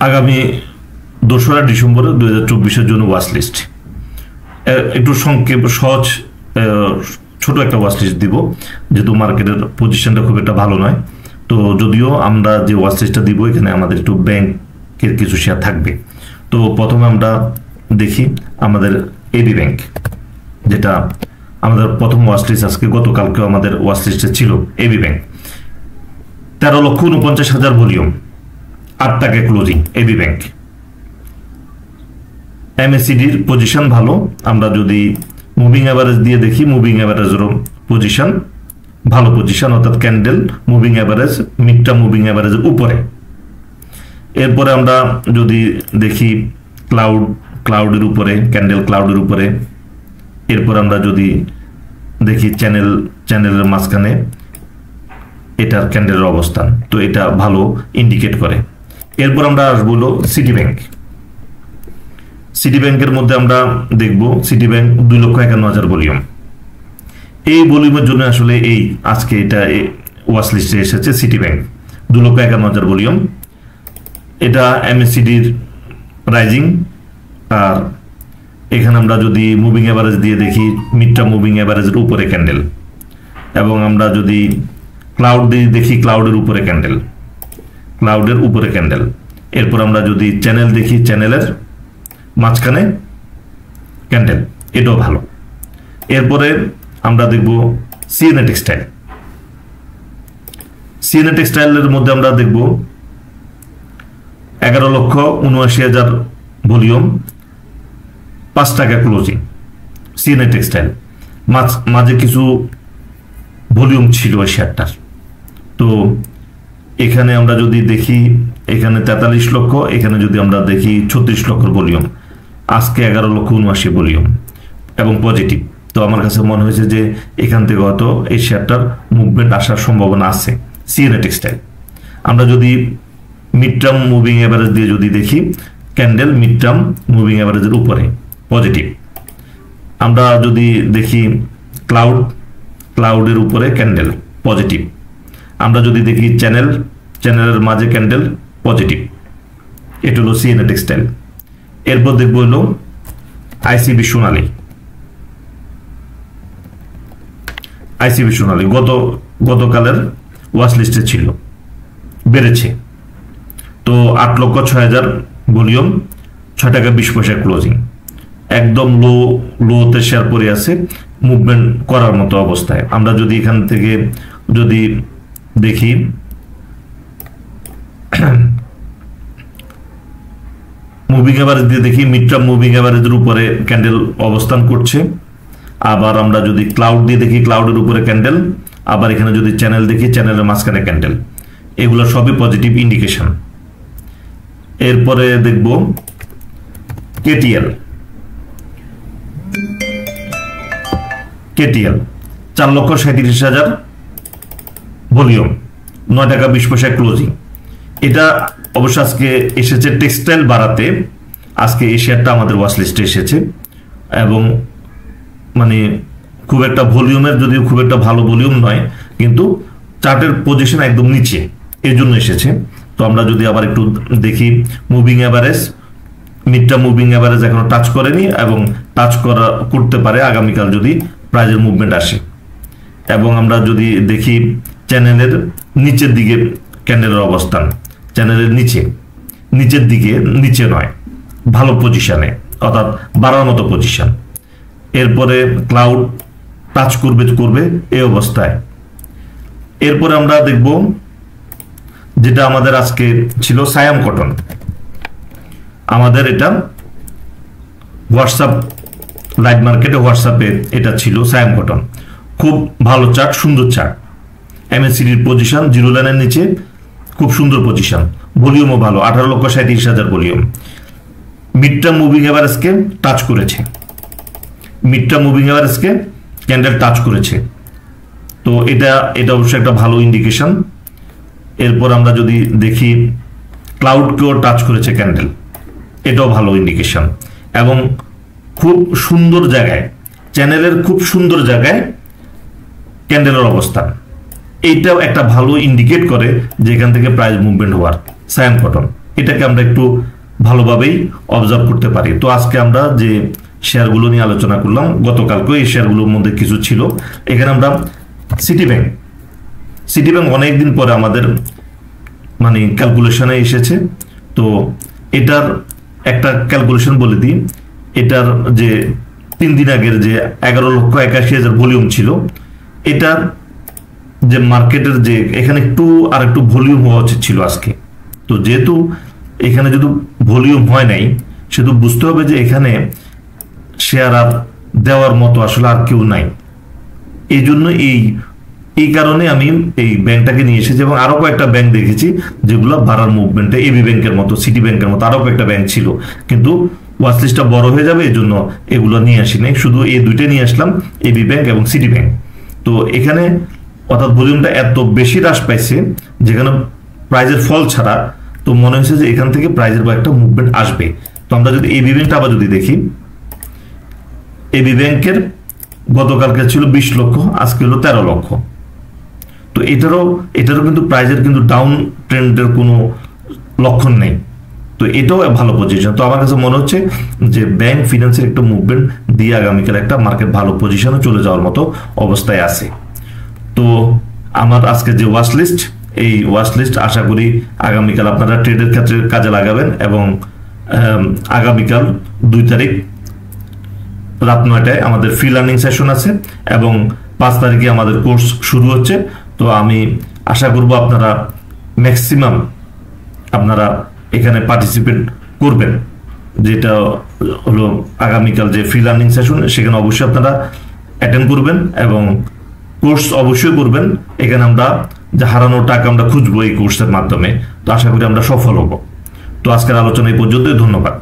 আগামী 2রা ডিসেম্বর 2024 জন্য watch list. একটু সংক্ষেপ সহজ ছোট একটা ওয়াচ লিস্ট দিব, যেহেতু মার্কেটের পজিশনটা খুব একটা ভালো নয়। তো যদিও আমরা যে ওয়াচ লিস্টটা দিব এখানে আমাদের একটু ব্যাংকের কিছু শেয়ার থাকবে। তো প্রথমে আমরা দেখি আমাদের এবি ব্যাংক, যেটা আমাদের প্রথম ওয়াচ লিস্ট। আজকে গতকালকেও আমাদের ওয়াচ লিস্টে ছিল এবি ব্যাংক। 13,49,000 ভলিউম, 8 টাকায় ক্লোজিং এবি ব্যাংক। এমএসিডির পজিশন ভালো। আমরা যদি মুভিং অ্যাভারেজ দিয়ে দেখি, মুভিং অ্যাভারেজেরও পজিশন ভালো পজিশন, অর্থাৎ ক্যান্ডেল মুভিং অ্যাভারেজ মিডটা মুভিং অ্যাভারেজের উপরে। এরপরে আমরা যদি দেখি ক্লাউডের উপরে, ক্যান্ডেল ক্লাউডের উপরে। এরপর আমরা যদি দেখি চ্যানেলের মাঝখানে এটার ক্যান্ডেলের অবস্থান, তো এটা ভালো ইন্ডিকেট করে। এরপর আমরা আসবো হলো সিটি ব্যাংক। সিটি ব্যাংকের মধ্যে আমরা দেখব সিটি ব্যাংক 2,51,000 ভলিউম। এই ভলিউমের জন্য আসলে এই আজকে এটা ওয়াচ লিস্টে এসেছে সিটি ব্যাংক 2,51,000 ভলিউম। এটা এমএসিডির রাইজিং। আর এখানে আমরা যদি মুভিং অ্যাভারেজ দিয়ে দেখি, মিডটা মুভিং অ্যাভারেজের উপরে ক্যান্ডেল। এবং আমরা যদি ক্লাউড দিয়ে দেখি, ক্লাউডের উপরে ক্যান্ডেল, ক্লাউডের উপরে ক্যান্ডেল। এরপর আমরা যদি চ্যানেল দেখি, চ্যানেলের মাঝখানে ক্যান্ডেল, এটাও ভালো। এরপরে আমরা দেখব সিএনএ টেক্সটাইল। সিএনএ টেক্সটাইলের মধ্যে আমরা দেখব 11,79,000 ভলিউম, 5 টাকা ক্লোজিং। সিএনএ টেক্সটাইল মাঝে কিছু ভলিউম ছিল ওই শেয়ারটার। তো এখানে আমরা যদি দেখি, এখানে 43 লক্ষ, এখানে যদি আমরা দেখি 36 লক্ষর ভলিউম, আজকে 11,79,000 ভলিউম এবং পজিটিভ। তো আমার কাছে মনে হয়েছে যে এখান থেকে হয়তো এই শেয়ারটার মুভমেন্ট আসার সম্ভাবনা আছে সিএনএ টেক্সটাইল। আমরা যদি মিড টার্ম মুভিং অ্যাভারেজ দিয়ে যদি দেখি, ক্যান্ডেল মিড টার্ম মুভিং অ্যাভারেজের উপরে পজিটিভ। আমরা যদি দেখি ক্লাউডের উপরে ক্যান্ডেল পজিটিভ। আমরা যদি দেখি চ্যানেলের মাঝে ক্যান্ডেল পজিটিভ। এটা হলো সিএনএ টেক্সটাইল। এরপর দেখবো হলো আইসিবি সোনালী। আইসিবি সোনালী গতকালের ওয়াচ লিস্টে ছিল, বেড়েছে। তো 8,06,000 ভলিউম, 6 টাকা 20 পয়সা ক্লোজিং। একদম লোতে শেয়ার পড়ে আছে, মুভমেন্ট করার মতো অবস্থায়। আমরা যদি এখান থেকে যদি দেখি, মুভিং অ্যাভারেজ দিয়ে দেখি, মিড টার্ম মুভিং অ্যাভারেজের উপরে ক্যান্ডেল অবস্থান করছে। আবার আমরা যদি ক্লাউড দিয়ে দেখি, ক্লাউডের উপরে ক্যান্ডেল। আবার এখানে যদি চ্যানেল দেখি, চ্যানেলের মাঝখানে ক্যান্ডেল। এগুলো সবই পজিটিভ ইন্ডিকেশন। এরপরে দেখব কেটিএল। 4,37,000 ভলিউম, 9 টাকা 20 পয়সা ক্লোজিং। এটা অবশ্য আজকে এসেছে টেক্সটাইল বাড়াতে। আজকে এই শেয়ারটা আমাদের ওয়াচ লিস্টে এসেছে এবং মানে খুব একটা ভলিউমের, যদিও খুব একটা ভালো ভলিউম নয়, কিন্তু চার্টের পজিশন একদম নিচে, এর জন্য এসেছে। তো আমরা যদি আবার একটু দেখি মুভিং অ্যাভারেজ, মিডটা মুভিং অ্যাভারেজ এখনো টাচ করেনি এবং টাচ করতে পারে আগামীকাল যদি প্রাইজের মুভমেন্ট আসে। এবং আমরা যদি দেখি চ্যানেলের নিচের দিকে ক্যান্ডেলের অবস্থান, চ্যানেলের নিচের দিকে, নিচে নয়, ভালো পজিশনে, অর্থাৎ বাড়ার মতো পজিশন। এরপরে ক্লাউড টাচ করবে এই অবস্থায়। এরপরে আমরা দেখব যেটা আমাদের আজকে ছিল সায়াম কটন। আমাদের এটা হোয়াটসঅ্যাপ লাইভ মার্কেটে, হোয়াটসঅ্যাপে এটা ছিল সায়াম কটন। খুব ভালো চার্ট, সুন্দর চার্ট। এমএসিডির পজিশন 0 লাইনের নিচে, খুব সুন্দর পজিশন। ভলিউমও ভালো, 18,37,000 ভলিউম। মিড টার্ম মুভিং অ্যাভারেজকে টাচ করেছে, মিড টার্ম মুভিং অ্যাভারেজকে ক্যান্ডেল টাচ করেছে। তো এটা অবশ্যই একটা ভালো ইন্ডিকেশন। এরপর আমরা যদি দেখি ক্লাউডকেও টাচ করেছে ক্যান্ডেল, এটাও ভালো ইন্ডিকেশন। এবং খুব সুন্দর জায়গায়, চ্যানেলের খুব সুন্দর জায়গায় ক্যান্ডেলের অবস্থান, এইটাও একটা ভালো ইন্ডিকেট করে যে এখান থেকে প্রাইস মুভমেন্ট হওয়ার। সায়াম কটন এটাকে আমরা একটু ভালোভাবেই অবজার্ভ করতে পারি। তো আজকে আমরা যে শেয়ারগুলো নিয়ে আলোচনা করলাম, গতকালকে এই শেয়ারগুলোর মধ্যে কিছু ছিল। এখানে আমরা সিটি ব্যাংক অনেকদিন পরে আমাদের মানে ক্যালকুলেশনে এসেছে। তো এটার একটা ক্যালকুলেশন বলে দিই। এটার যে 3 দিন আগের যে 11,81,000 ভলিউম ছিল, এটার যে মার্কেটের যে এখানে আর একটু ভলিউম হওয়া উচিত ছিল আজকে। তো যেহেতু এখানে যদি ভলিউম হয় নাই, সেহেতু বুঝতে হবে যে এখানে শেয়ার আর দেওয়ার মতো আসলে আর কেউ নাই। এই জন্য এই কারণে আমি এই ব্যাংকটাকে নিয়ে এসেছি, এবং আরো কয়েকটা ব্যাংক দেখেছি যেগুলো বাড়ার মুভমেন্টে, এবি ব্যাংকের মতো, সিটি ব্যাংকের মতো আরো কয়েকটা ব্যাংক ছিল, কিন্তু ওয়াচলিস্টটা বড় হয়ে যাবে এই জন্য এগুলো নিয়ে আসি নাই, শুধু এই দুইটাই নিয়ে আসলাম, এবি ব্যাংক এবং সিটি ব্যাংক। তো এখানে অর্থাৎ ভলিউমটা এত বেশি হ্রাস পাইছে যেখানে প্রাইজের ফল ছাড়া, তো মনে হয়েছে যে এখান থেকে প্রাইজের একটা মুভমেন্ট আসবে। তো আমরা যদি এবি ব্যাংকটা আবার যদি দেখি, এবি ব্যাংকের গতকালকে ছিল 20 লক্ষ, আজকে হলো 13 লক্ষ। তো এটারও কিন্তু প্রাইজের কিন্তু ডাউন ট্রেন্ডের কোনো লক্ষণ নেই। তো এটাও ভালো পজিশন। তো আমার কাছে মনে হচ্ছে যে ব্যাংক ফিনান্সের একটা মুভমেন্ট দিয়ে আগামীকাল একটা মার্কেট ভালো পজিশনে চলে যাওয়ার মতো অবস্থায় আছে। তো আমার আজকে যে ওয়াচ লিস্ট, এই ওয়াচ লিস্ট আশা করি আগামীকাল আপনারা ট্রেডের ক্ষেত্রে কাজে লাগাবেন, এবং আগামীকাল 2 তারিখ রাত 9টায় আমাদের ফ্রি লার্নিং সেশন আছে, এবং 5 তারিখে আমাদের কোর্স শুরু হচ্ছে। তো আমি আশা করব আপনারা ম্যাক্সিমাম আপনারা এখানে পার্টিসিপেট করবেন, যেটা হলো আগামীকাল যে ফ্রি লার্নিং সেশন, সেখানে অবশ্যই আপনারা অ্যাটেন্ড করবেন এবং কোর্স অবশ্যই করবেন। এখানে আমরা যে হারানো টাকা আমরা খুঁজবো এই কোর্সের মাধ্যমে। তো আশা করি আমরা সফল হব। তো আজকের আলোচনা এই পর্যন্তই, ধন্যবাদ।